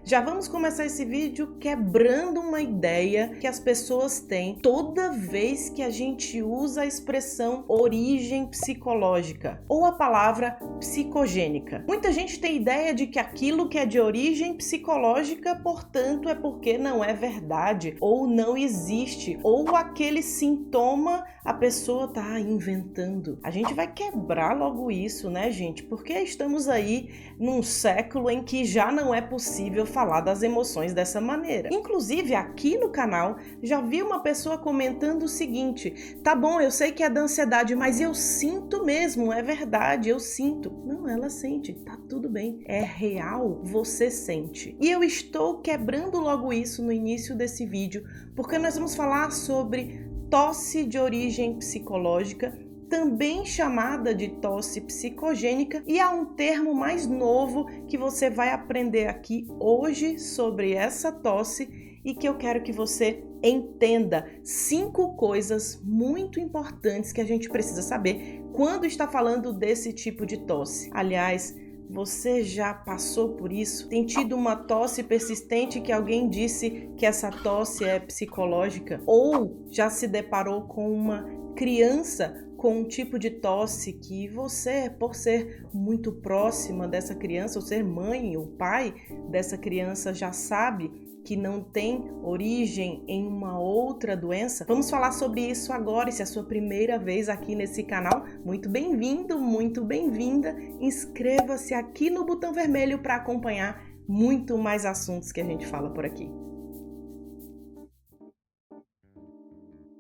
Já vamos começar esse vídeo quebrando uma ideia que as pessoas têm toda vez que a gente usa a expressão origem psicológica ou a palavra psicogênica. Muita gente tem ideia de que aquilo que é de origem psicológica, portanto, é porque não é verdade ou não existe, ou aquele sintoma a pessoa tá inventando. A gente vai quebrar logo isso, né, gente? Porque estamos aí num século em que já não é possível falar das emoções dessa maneira. Inclusive, aqui no canal, já vi uma pessoa comentando o seguinte: tá bom, eu sei que é da ansiedade, mas eu sinto mesmo, é verdade, eu sinto. Não, ela sente, tá tudo bem, é real, você sente. E eu estou quebrando logo isso no início desse vídeo, porque nós vamos falar sobre tosse de origem psicológica, também chamada de tosse psicogênica, e há um termo mais novo que você vai aprender aqui hoje sobre essa tosse e que eu quero que você entenda 5 coisas muito importantes que a gente precisa saber quando está falando desse tipo de tosse. Aliás, você já passou por isso? Tem tido uma tosse persistente que alguém disse que essa tosse é psicológica? Ou já se deparou com uma criança com um tipo de tosse que você, por ser muito próxima dessa criança, ou ser mãe ou pai dessa criança, já sabe que não tem origem em uma outra doença? Vamos falar sobre isso agora. E se é a sua primeira vez aqui nesse canal, muito bem-vindo, muito bem-vinda. Inscreva-se aqui no botão vermelho para acompanhar muito mais assuntos que a gente fala por aqui.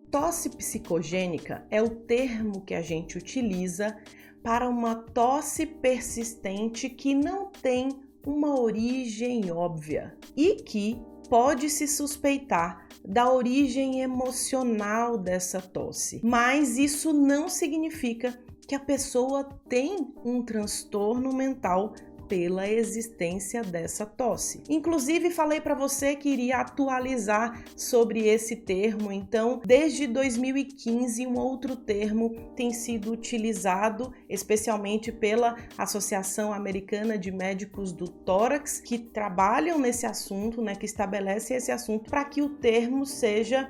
Tosse psicogênica é o termo que a gente utiliza para uma tosse persistente que não tem uma origem óbvia e que pode-se suspeitar da origem emocional dessa tosse. Mas isso não significa que a pessoa tem um transtorno mental pela existência dessa tosse. Inclusive, falei para você que iria atualizar sobre esse termo, então, desde 2015, um outro termo tem sido utilizado, especialmente pela Associação Americana de Médicos do Tórax, que trabalham nesse assunto, né, que estabelece esse assunto, para que o termo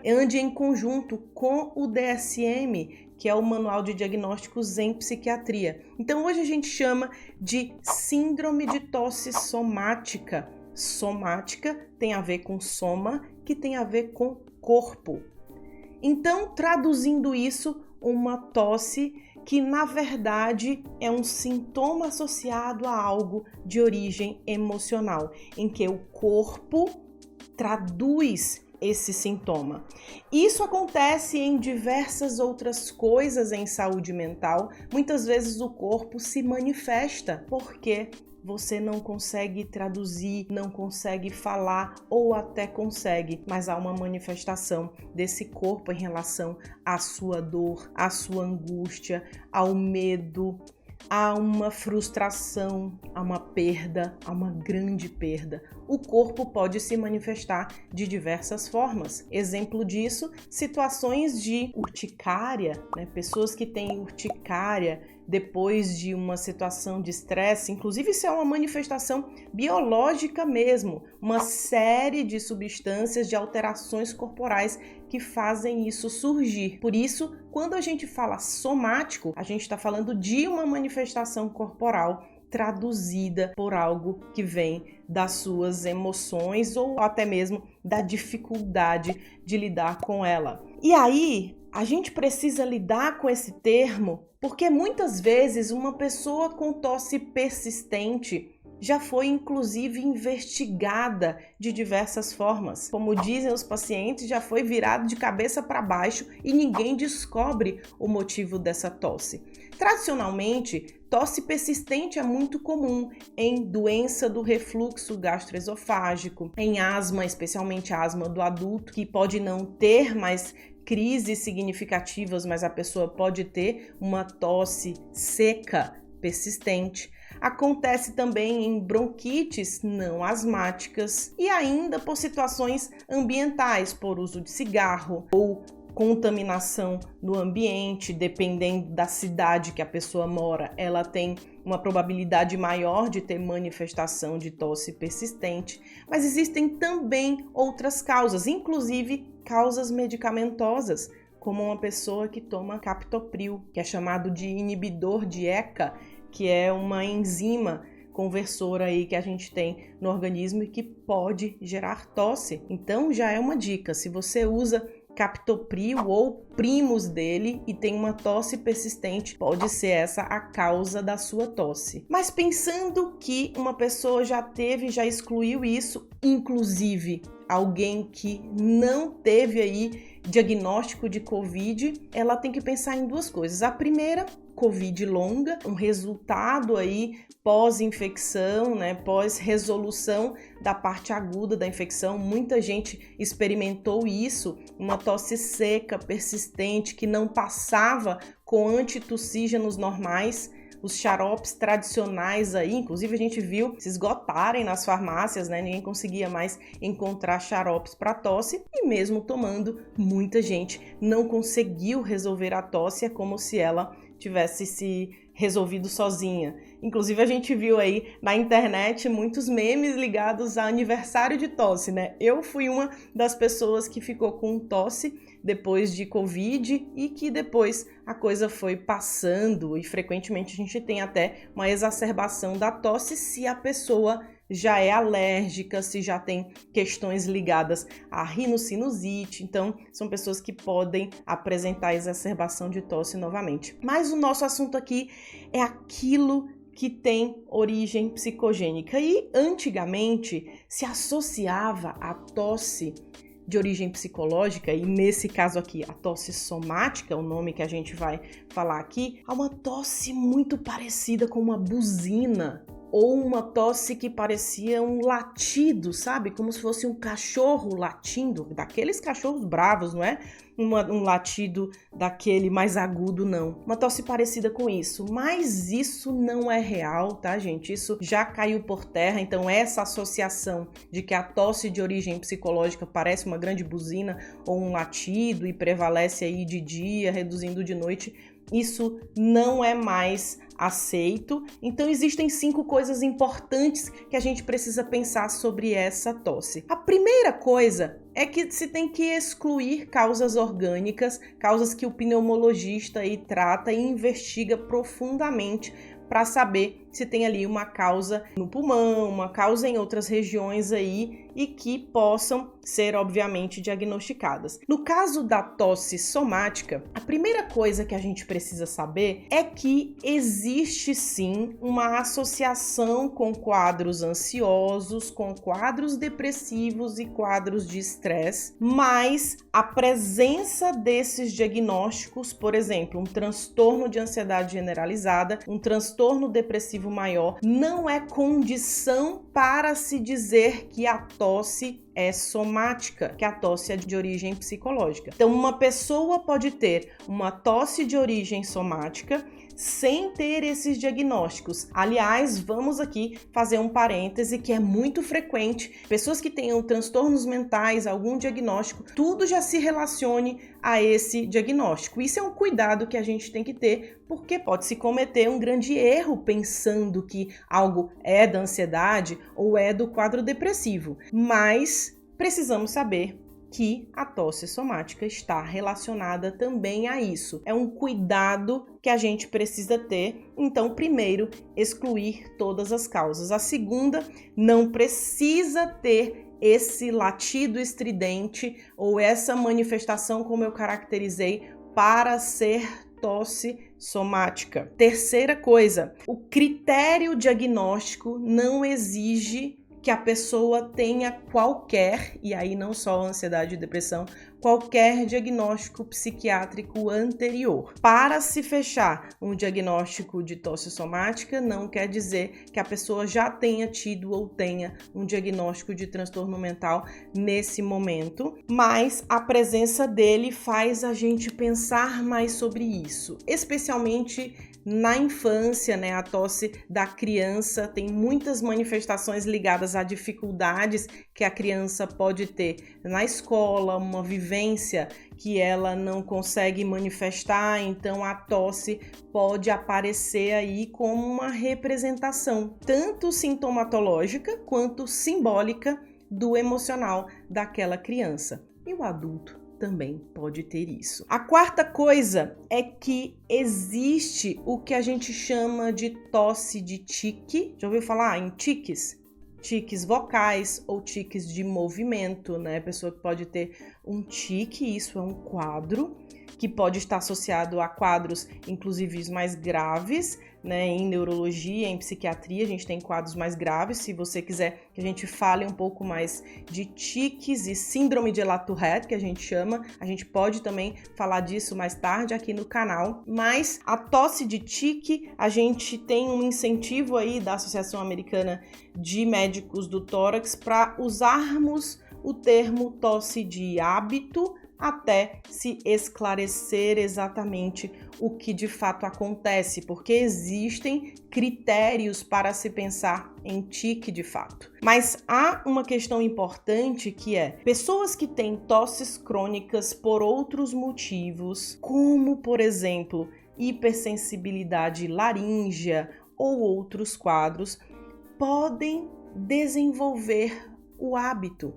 ande em conjunto com o DSM, que é o Manual de Diagnósticos em Psiquiatria. Então, hoje a gente chama de síndrome de tosse somática. Somática tem a ver com soma, que tem a ver com corpo. Então, traduzindo isso, uma tosse que, na verdade, é um sintoma associado a algo de origem emocional, em que o corpo traduz esse sintoma. Isso acontece em diversas outras coisas em saúde mental. Muitas vezes o corpo se manifesta porque você não consegue traduzir, não consegue falar ou até consegue, mas há uma manifestação desse corpo em relação à sua dor, à sua angústia, ao medo, há uma frustração, há uma perda, há uma grande perda. O corpo pode se manifestar de diversas formas. Exemplo disso, situações de urticária, né? Pessoas que têm urticária depois de uma situação de estresse, inclusive isso é uma manifestação biológica mesmo, uma série de substâncias, de alterações corporais que fazem isso surgir. Por isso, quando a gente fala somático, a gente está falando de uma manifestação corporal traduzida por algo que vem das suas emoções ou até mesmo da dificuldade de lidar com ela. E aí, a gente precisa lidar com esse termo porque muitas vezes uma pessoa com tosse persistente já foi inclusive investigada de diversas formas. Como dizem os pacientes, já foi virado de cabeça para baixo e ninguém descobre o motivo dessa tosse. Tradicionalmente, tosse persistente é muito comum em doença do refluxo gastroesofágico, em asma, especialmente asma do adulto, que pode não ter mais crises significativas, mas a pessoa pode ter uma tosse seca persistente. Acontece também em bronquites não asmáticas e ainda por situações ambientais, por uso de cigarro ou contaminação no ambiente, dependendo da cidade que a pessoa mora, ela tem uma probabilidade maior de ter manifestação de tosse persistente, mas existem também outras causas, inclusive causas medicamentosas, como uma pessoa que toma captopril, que é chamado de inibidor de ECA, que é uma enzima conversora aí que a gente tem no organismo e que pode gerar tosse. Então já é uma dica, se você usa captopril ou primos dele e tem uma tosse persistente, pode ser essa a causa da sua tosse. Mas pensando que uma pessoa já excluiu isso, inclusive alguém que não teve aí diagnóstico de COVID, ela tem que pensar em duas coisas. A primeira, COVID longa, um resultado aí pós-infecção, né, pós-resolução da parte aguda da infecção. Muita gente experimentou isso, uma tosse seca, persistente, que não passava com antitussígenos normais. Os xaropes tradicionais aí, inclusive a gente viu se esgotarem nas farmácias, né? Ninguém conseguia mais encontrar xaropes para tosse e mesmo tomando, muita gente não conseguiu resolver a tosse, é como se ela tivesse se resolvido sozinha. Inclusive a gente viu aí na internet muitos memes ligados a aniversário de tosse, né? Eu fui uma das pessoas que ficou com tosse depois de Covid e que depois a coisa foi passando e frequentemente a gente tem até uma exacerbação da tosse se a pessoa já é alérgica, se já tem questões ligadas à rinocinusite. Então, são pessoas que podem apresentar exacerbação de tosse novamente. Mas o nosso assunto aqui é aquilo que tem origem psicogênica. E antigamente se associava a tosse de origem psicológica, e nesse caso aqui a tosse somática, o nome que a gente vai falar aqui, a uma tosse muito parecida com uma buzina, ou uma tosse que parecia um latido, sabe? Como se fosse um cachorro latindo, daqueles cachorros bravos, não é? Um latido daquele mais agudo, não. Uma tosse parecida com isso, mas isso não é real, tá, gente? Isso já caiu por terra, então essa associação de que a tosse de origem psicológica parece uma grande buzina ou um latido e prevalece aí de dia, reduzindo de noite, isso não é mais aceito. Então existem 5 coisas importantes que a gente precisa pensar sobre essa tosse. A primeira coisa é que se tem que excluir causas orgânicas, causas que o pneumologista aí trata e investiga profundamente para saber se tem ali uma causa no pulmão, uma causa em outras regiões aí e que possam ser, obviamente, diagnosticadas. No caso da tosse somática, a primeira coisa que a gente precisa saber é que existe sim uma associação com quadros ansiosos, com quadros depressivos e quadros de estresse, mas a presença desses diagnósticos, por exemplo, um transtorno de ansiedade generalizada, um transtorno depressivo maior, não é condição para se dizer que a tosse é somática, que a tosse é de origem psicológica. Então, uma pessoa pode ter uma tosse de origem somática sem ter esses diagnósticos. Aliás, vamos aqui fazer um parêntese que é muito frequente. Pessoas que tenham transtornos mentais, algum diagnóstico, tudo já se relacione a esse diagnóstico. Isso é um cuidado que a gente tem que ter, porque pode-se cometer um grande erro pensando que algo é da ansiedade ou é do quadro depressivo. Mas precisamos saber que a tosse somática está relacionada também a isso. É um cuidado que a gente precisa ter. Então, primeiro, excluir todas as causas. A segunda, não precisa ter esse latido estridente ou essa manifestação como eu caracterizei para ser tosse somática. Terceira coisa, o critério diagnóstico não exige que a pessoa tenha qualquer, e aí não só ansiedade e depressão, qualquer diagnóstico psiquiátrico anterior. Para se fechar um diagnóstico de tosse somática, não quer dizer que a pessoa já tenha tido ou tenha um diagnóstico de transtorno mental nesse momento, mas a presença dele faz a gente pensar mais sobre isso, especialmente na infância, né? A tosse da criança tem muitas manifestações ligadas a dificuldades que a criança pode ter na escola, uma vivência vivência que ela não consegue manifestar, então a tosse pode aparecer aí como uma representação, tanto sintomatológica quanto simbólica do emocional daquela criança. E o adulto também pode ter isso. A quarta coisa é que existe o que a gente chama de tosse de tique. Já ouviu falar em tiques? Tiques vocais ou tiques de movimento, né? A pessoa que pode ter um tique, isso é um quadro que pode estar associado a quadros, inclusive os mais graves, né? Em neurologia, em psiquiatria, a gente tem quadros mais graves. Se você quiser que a gente fale um pouco mais de tiques e síndrome de Latourette, que a gente chama, a gente pode também falar disso mais tarde aqui no canal. Mas a tosse de tique, a gente tem um incentivo aí da Associação Americana de Médicos do Tórax para usarmos o termo tosse de hábito até se esclarecer exatamente o que de fato acontece, porque existem critérios para se pensar em tique de fato. Mas há uma questão importante que é: pessoas que têm tosses crônicas por outros motivos, como por exemplo hipersensibilidade laríngea ou outros quadros, podem desenvolver o hábito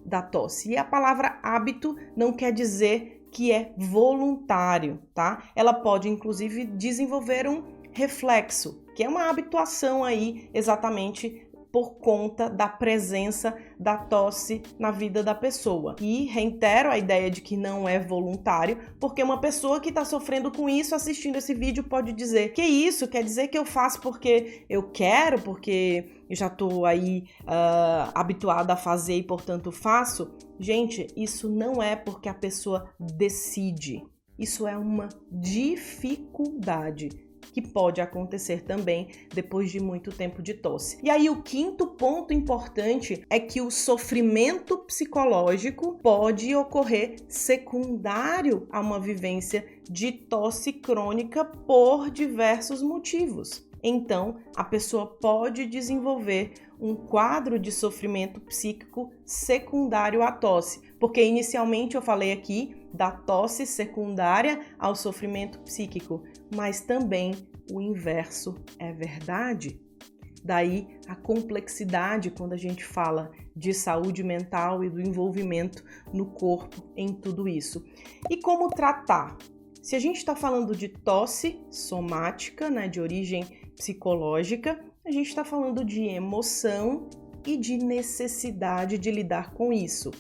da tosse. E a palavra hábito não quer dizer que é voluntário, tá? Ela pode, inclusive, desenvolver um reflexo, que é uma habituação aí exatamente por conta da presença da tosse na vida da pessoa. E reitero a ideia de que não é voluntário, porque uma pessoa que está sofrendo com isso, assistindo esse vídeo, pode dizer: que isso? Quer dizer que eu faço porque eu quero, porque eu já estou aí habituada a fazer e, portanto, faço? Gente, isso não é porque a pessoa decide. Isso é uma dificuldade que pode acontecer também depois de muito tempo de tosse. E aí o quinto ponto importante é que o sofrimento psicológico pode ocorrer secundário a uma vivência de tosse crônica por diversos motivos. Então, a pessoa pode desenvolver um quadro de sofrimento psíquico secundário à tosse, porque inicialmente eu falei aqui da tosse secundária ao sofrimento psíquico, mas também o inverso é verdade. Daí a complexidade quando a gente fala de saúde mental e do envolvimento no corpo em tudo isso. E como tratar? Se a gente está falando de tosse somática, né, de origem psicológica, a gente está falando de emoção e de necessidade de lidar com isso.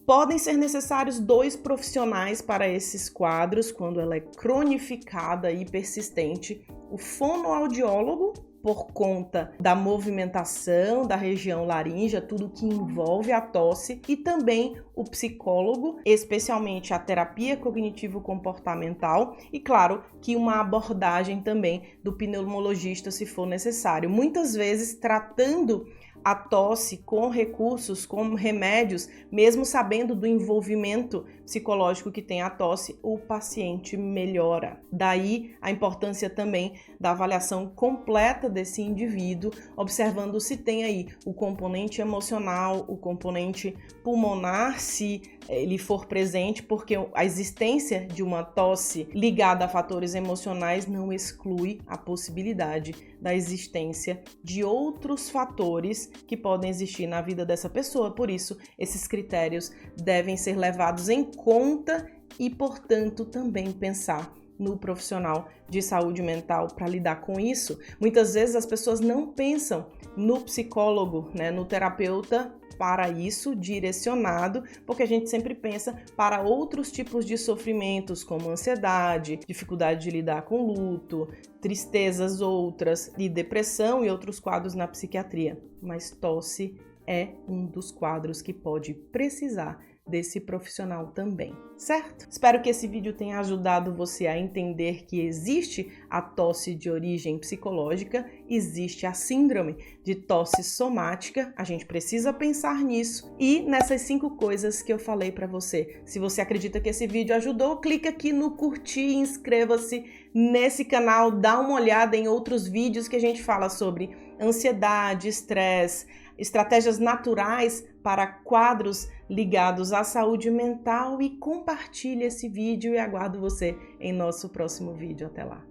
Podem ser necessários 2 profissionais para esses quadros quando ela é cronificada e persistente: o fonoaudiólogo, por conta da movimentação da região laríngea, tudo que envolve a tosse, e também o psicólogo, especialmente a terapia cognitivo-comportamental, e claro que uma abordagem também do pneumologista se for necessário. Muitas vezes tratando a tosse com recursos, com remédios, mesmo sabendo do envolvimento psicológico que tem a tosse, o paciente melhora. Daí a importância também da avaliação completa desse indivíduo, observando se tem aí o componente emocional, o componente pulmonar, se ele for presente, porque a existência de uma tosse ligada a fatores emocionais não exclui a possibilidade da existência de outros fatores que podem existir na vida dessa pessoa. Por isso, esses critérios devem ser levados em conta e, portanto, também pensar no profissional de saúde mental para lidar com isso. Muitas vezes as pessoas não pensam no psicólogo, né, no terapeuta para isso direcionado, porque a gente sempre pensa para outros tipos de sofrimentos, como ansiedade, dificuldade de lidar com luto, tristezas outras, e depressão e outros quadros na psiquiatria. Mas tosse é um dos quadros que pode precisar desse profissional também, certo? Espero que esse vídeo tenha ajudado você a entender que existe a tosse de origem psicológica, existe a síndrome de tosse somática, a gente precisa pensar nisso e nessas 5 coisas que eu falei para você. Se você acredita que esse vídeo ajudou, clica aqui no curtir, inscreva-se nesse canal, dá uma olhada em outros vídeos que a gente fala sobre ansiedade, estresse, estratégias naturais para quadros ligados à saúde mental e compartilhe esse vídeo e aguardo você em nosso próximo vídeo. Até lá!